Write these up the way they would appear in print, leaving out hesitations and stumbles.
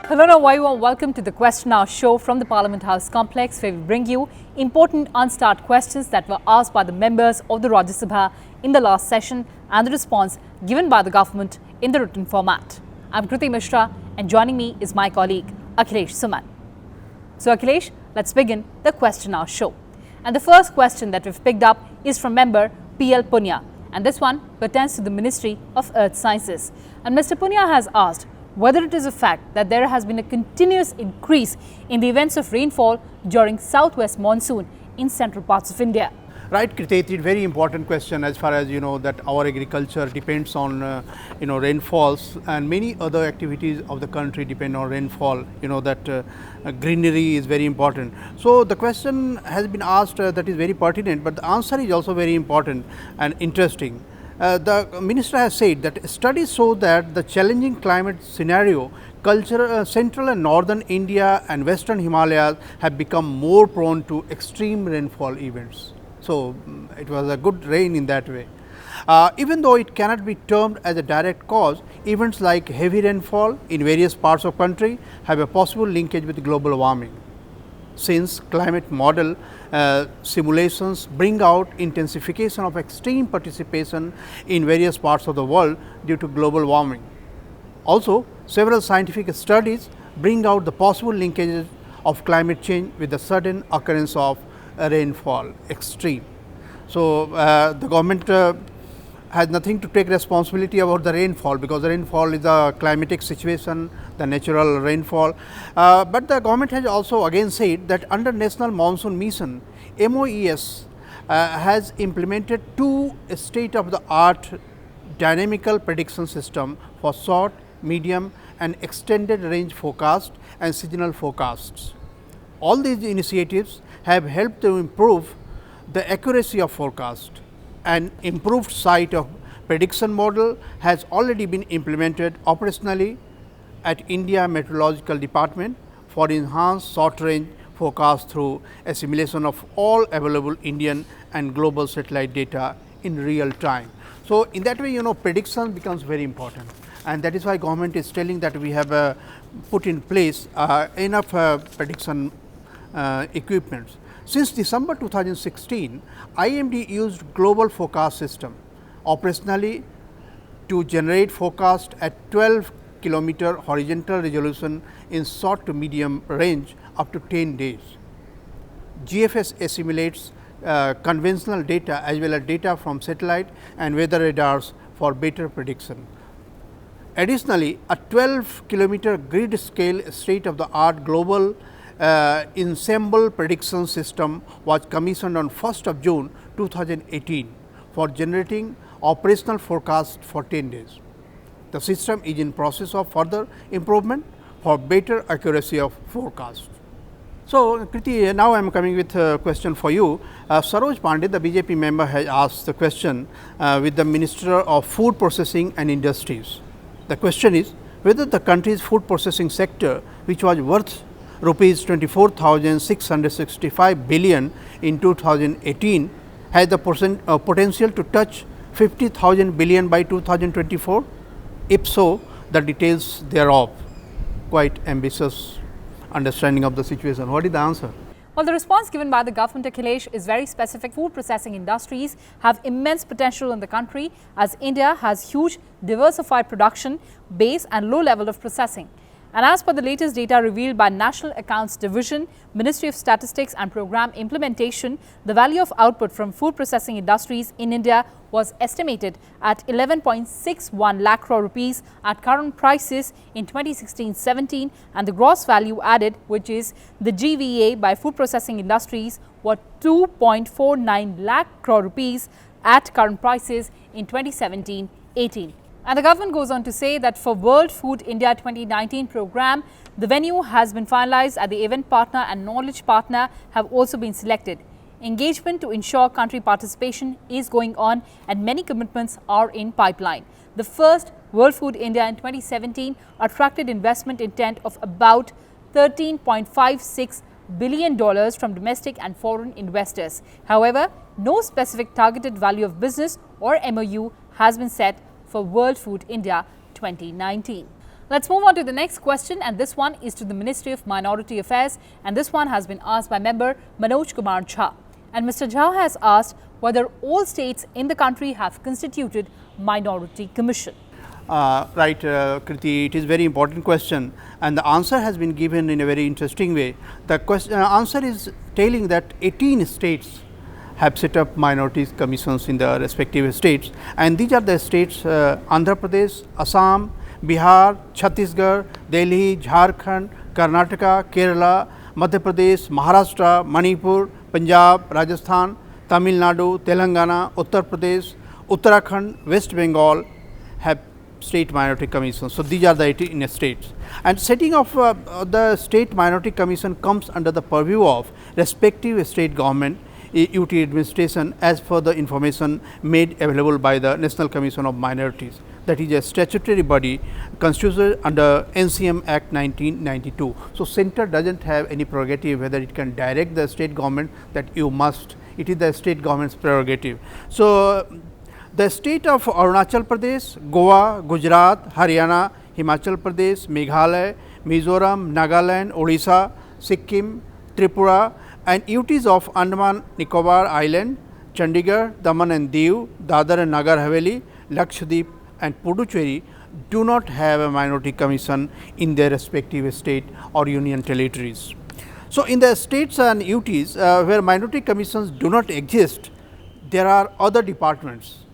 Hello and a very warm welcome to the Question Hour show from the Parliament House complex, where we bring you important unstarred questions that were asked by the members of the Rajya Sabha in the last session and the response given by the government in the written format. I'm Kriti Mishra and joining me is my colleague Akhilesh Suman. So Akhilesh, let's begin the Question Hour show. And the first question that we've picked up is from member PL Punya, and this one pertains to the Ministry of Earth Sciences. And Mr. Punya has asked whether it is a fact that there has been a continuous increase in the events of rainfall during southwest monsoon in central parts of India. Right, Kriti, it's a very important question as far as you know that our agriculture depends on rainfalls, and many other activities of the country depend on rainfall. You know that greenery is very important. So the question has been asked that is very pertinent, but the answer is also very important and interesting. The minister has said that studies show that the challenging climate scenario, central and northern India and western Himalayas have become more prone to extreme rainfall events. So it was a good rain in that way. Even though it cannot be termed as a direct cause, events like heavy rainfall in various parts of country have a possible linkage with global warming, since climate model simulations bring out intensification of extreme participation in various parts of the world due to global warming. Also, several scientific studies bring out the possible linkages of climate change with the sudden occurrence of rainfall extreme. So the government has nothing to take responsibility about the rainfall, because the rainfall is a climatic situation, the natural rainfall. But the government has also again said that under National Monsoon Mission, MOES has implemented two state-of-the-art dynamical prediction system for short, medium and extended range forecast and seasonal forecasts. All these initiatives have helped to improve the accuracy of forecast. An improved site of prediction model has already been implemented operationally at India Meteorological Department for enhanced short range forecast through assimilation of all available Indian and global satellite data in real time. So in that way, prediction becomes very important, and that is why government is telling that we have put in place enough prediction equipments. Since December 2016, IMD used global forecast system operationally to generate forecast at 12 kilometer horizontal resolution in short to medium range up to 10 days. GFS assimilates conventional data as well as data from satellite and weather radars for better prediction. Additionally, a 12 kilometer grid scale state of the art global ensemble prediction system was commissioned on 1st of June 2018 for generating operational forecast for 10 days. The system is in process of further improvement for better accuracy of forecast. So, Kriti, now I am coming with a question for you. Saroj Pandey, the BJP member, has asked the question with the Minister of Food Processing and Industries. The question is whether the country's food processing sector, which was worth rupees 24,665 billion in 2018, has the potential to touch 50,000 billion by 2024? If so, the details thereof. Quite ambitious understanding of the situation. What is the answer? Well, the response given by the government, Akhilesh, is very specific. Food processing industries have immense potential in the country, as India has huge diversified production base and low level of processing. And as per the latest data revealed by National Accounts Division, Ministry of Statistics and Program Implementation, the value of output from food processing industries in India was estimated at 11.61 lakh crore rupees at current prices in 2016-17, and the gross value added, which is the GVA by food processing industries, was 2.49 lakh crore rupees at current prices in 2017-18. And the government goes on to say that for World Food India 2019 program, the venue has been finalized and the event partner and knowledge partner have also been selected. Engagement to ensure country participation is going on and many commitments are in pipeline. The first World Food India in 2017 attracted investment intent of about $13.56 billion from domestic and foreign investors. However, no specific targeted value of business or MOU has been set for World Food India 2019. Let's move on to the next question, and this one is to the Ministry of Minority Affairs, and this one has been asked by member Manoj Kumar Jha. And Mr. Jha has asked whether all states in the country have constituted minority commission. Right, Kriti, it is very important question, and the answer has been given in a very interesting way. The question, answer is telling that 18 states have set up minorities commissions in the respective states, and these are the states Andhra Pradesh, Assam, Bihar, Chhattisgarh, Delhi, Jharkhand, Karnataka, Kerala, Madhya Pradesh, Maharashtra, Manipur, Punjab, Rajasthan, Tamil Nadu, Telangana, Uttar Pradesh, Uttarakhand, West Bengal have state minority commissions. So, these are the 18 states, and setting of the state minority commission comes under the purview of respective state government UT administration as per the information made available by the National Commission of Minorities, that is a statutory body constituted under NCM Act 1992. So, center does not have any prerogative whether it can direct the state government that you must, it is the state government's prerogative. So, the state of Arunachal Pradesh, Goa, Gujarat, Haryana, Himachal Pradesh, Meghalaya, Mizoram, Nagaland, Odisha, Sikkim, Tripura and UTs of Andaman Nicobar Island, Chandigarh, Daman and Diu, Dadar and Nagar Haveli, Lakshadweep and Puducherry do not have a minority commission in their respective state or union territories. So, in the states and UTs where minority commissions do not exist, there are other departments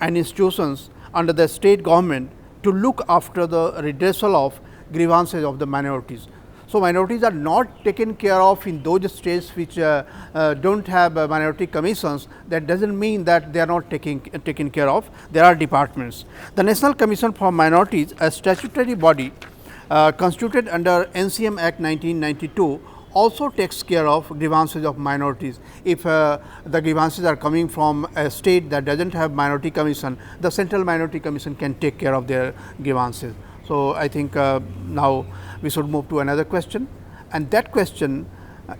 and institutions under the state government to look after the redressal of grievances of the minorities. So, minorities are not taken care of in those states which do not have minority commissions. That does not mean that they are not taken care of. There are departments. The National Commission for Minorities, a statutory body constituted under NCM Act 1992, also takes care of grievances of minorities. If the grievances are coming from a state that does not have minority commission, the Central Minority Commission can take care of their grievances. So, I think now we should move to another question, and that question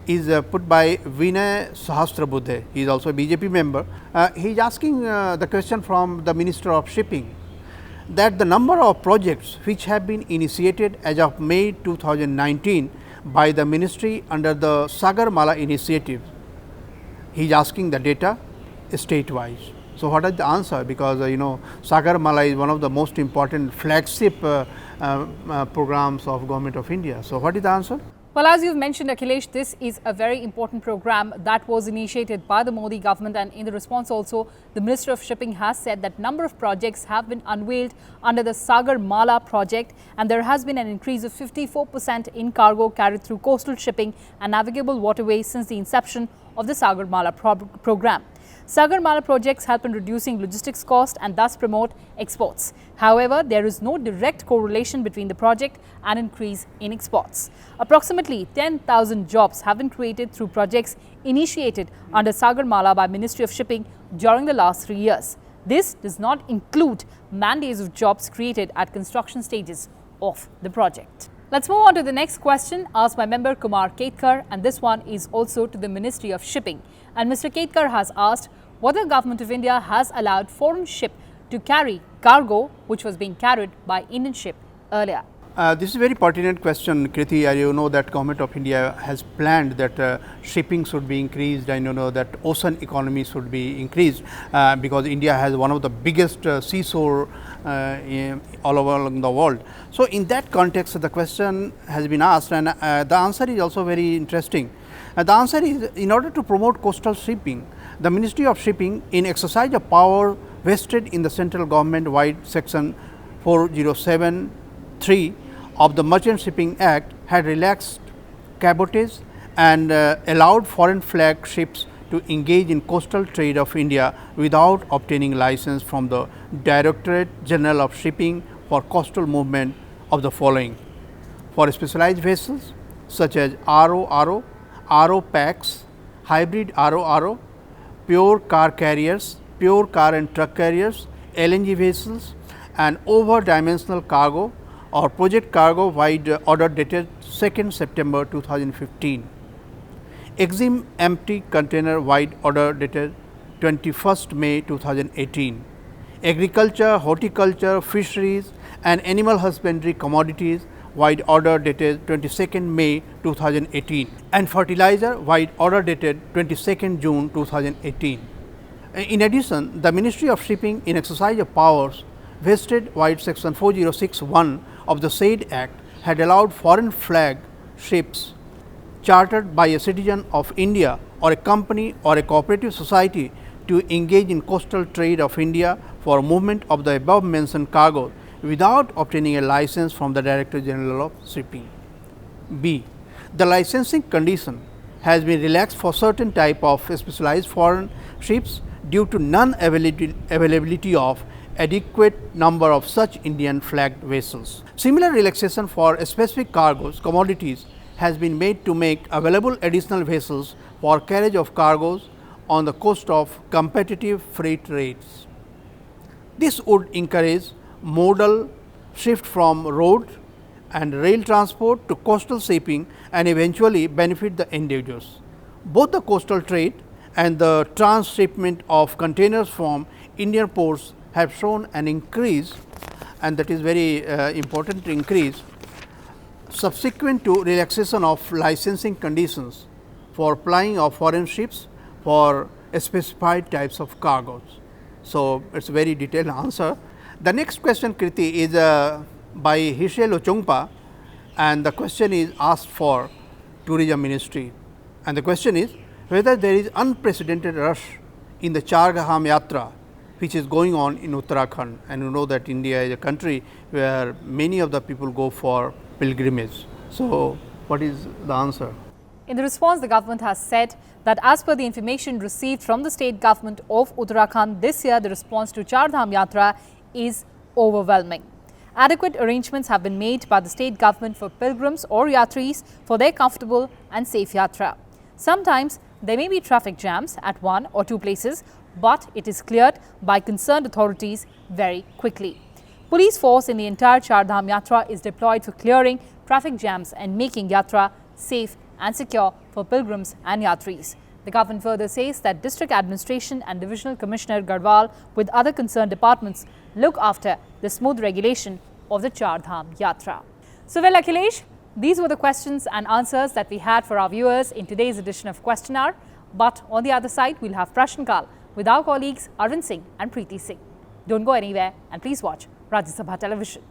is put by Vinay Sahasrabuddhe. He is also a BJP member. He is asking the question from the Minister of Shipping, that the number of projects which have been initiated as of May 2019 by the ministry under the Sagar Mala initiative. He is asking the data state wise. So, what is the answer? Because Sagar Mala is one of the most important flagship programs of Government of India. So, what is the answer? Well, as you've mentioned, Akhilesh, this is a very important program that was initiated by the Modi government, and in the response also, the Minister of Shipping has said that number of projects have been unveiled under the Sagar Mala project, and there has been an increase of 54% in cargo carried through coastal shipping and navigable waterways since the inception of the Sagar Mala program. Sagar Mala projects help in reducing logistics cost and thus promote exports. However, there is no direct correlation between the project and increase in exports. Approximately 10,000 jobs have been created through projects initiated under Sagar Mala by Ministry of Shipping during the last 3 years. This does not include man days of jobs created at construction stages of the project. Let's move on to the next question asked by member Kumar Ketkar, and this one is also to the Ministry of Shipping. And Mr. Ketkar has asked whether Government of India has allowed foreign ship to carry cargo which was being carried by Indian ship earlier. This is a very pertinent question, Kriti. You know that Government of India has planned that shipping should be increased, and that ocean economy should be increased because India has one of the biggest seashore all over the world. So, in that context, the question has been asked, and the answer is also very interesting. The answer is, in order to promote coastal shipping, the Ministry of Shipping, in exercise of power vested in the central government wide section 407(3) of the Merchant Shipping Act, had relaxed cabotage and allowed foreign flag ships to engage in coastal trade of India without obtaining license from the Directorate General of Shipping for coastal movement of the following: for specialized vessels such as RO, RO packs, hybrid RO, pure car carriers, pure car and truck carriers, LNG vessels, and over dimensional cargo or project cargo wide order dated 2nd September 2015. Exim empty container wide order dated 21st May 2018. Agriculture, horticulture, fisheries and animal husbandry commodities wide order dated 22nd May 2018 and fertilizer wide order dated 22nd June 2018. In addition, the Ministry of Shipping, in exercise of powers vested via section 4061 of the said Act, had allowed foreign flag ships chartered by a citizen of India or a company or a cooperative society to engage in coastal trade of India for movement of the above mentioned cargo without obtaining a license from the Director General of Shipping. B. The licensing condition has been relaxed for certain type of specialized foreign ships due to non-availability of adequate number of such Indian flagged vessels. Similar relaxation for specific cargoes, commodities has been made to make available additional vessels for carriage of cargoes on the coast of competitive freight rates. This would encourage modal shift from road and rail transport to coastal shipping and eventually benefit the end users. Both the coastal trade and the transshipment of containers from Indian ports have shown an increase, and that is very important increase subsequent to relaxation of licensing conditions for plying of foreign ships for specified types of cargoes. So, it is a very detailed answer. The next question, Kriti, is by Hishel Ochungpa, and the question is asked for Tourism Ministry, and the question is whether there is unprecedented rush in the Char Dham Yatra which is going on in Uttarakhand, and you know that India is a country where many of the people go for pilgrimage. So, what is the answer? In the response, the government has said that as per the information received from the state government of Uttarakhand, this year the response to Char Dham Yatra is overwhelming. Adequate arrangements have been made by the state government for pilgrims or yatris for their comfortable and safe yatra. Sometimes there may be traffic jams at one or two places, but it is cleared by concerned authorities very quickly. Police force in the entire Char Dham Yatra is deployed for clearing traffic jams and making yatra safe and secure for pilgrims and yatris. The government further says that district administration and divisional commissioner Garhwal with other concerned departments look after the smooth regulation of the Char Dham Yatra. So, well, Akhilesh, these were the questions and answers that we had for our viewers in today's edition of Question Hour. But on the other side, we'll have Prashn Kal with our colleagues Arvind Singh and Kriti Singh. Don't go anywhere and please watch Rajya Sabha television.